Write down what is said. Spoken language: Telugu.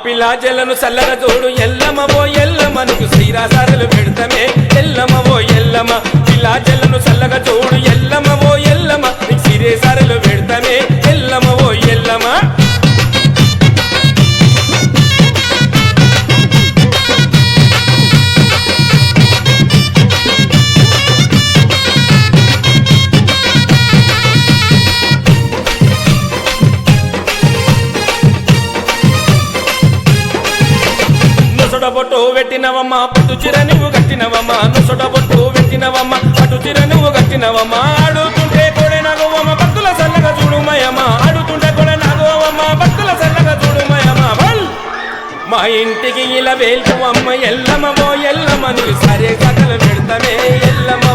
పిల్లాజలను చల్లగా చూడు ఎల్లమ్మ ఓ ఎల్లమ్మ నీకు శ్రీరాసారులు పెడతామే ఎల్లమ్మ ఓ ఎల్లమ్మ పిల్లాజలను చల్లగా చూడు ఎల్లమ్మ ఓ ఎల్లమ్మ నీకు శ్రీరాసారులు పెడతామే ఎల్లమ్మ ఓ ఎల్లమ్మ నుసొడబొట్టు పెట్టినవమ్మ పట్టు చిర నువ్వు కట్టినవమ్మ నుసొడబొట్టు పెట్టినవమ్మ పట్టు చిర నువ్వు కట్టినవమ్మ ఆడుతుంటే కూడా నగవమ్మ భక్తుల సల్లగా చూడుమయమ్మ ఆడుతుంటే కూడా నగవమ్మ భక్తుల సల్లగా చూడుమయమ్మ మా ఇంటికి ఇలా వేల్పు అమ్మ ఎల్లమ్మ ఓ ఎల్లమ్మ నువ్వు సరే కథలు పెడతానే ఎల్లమ్మ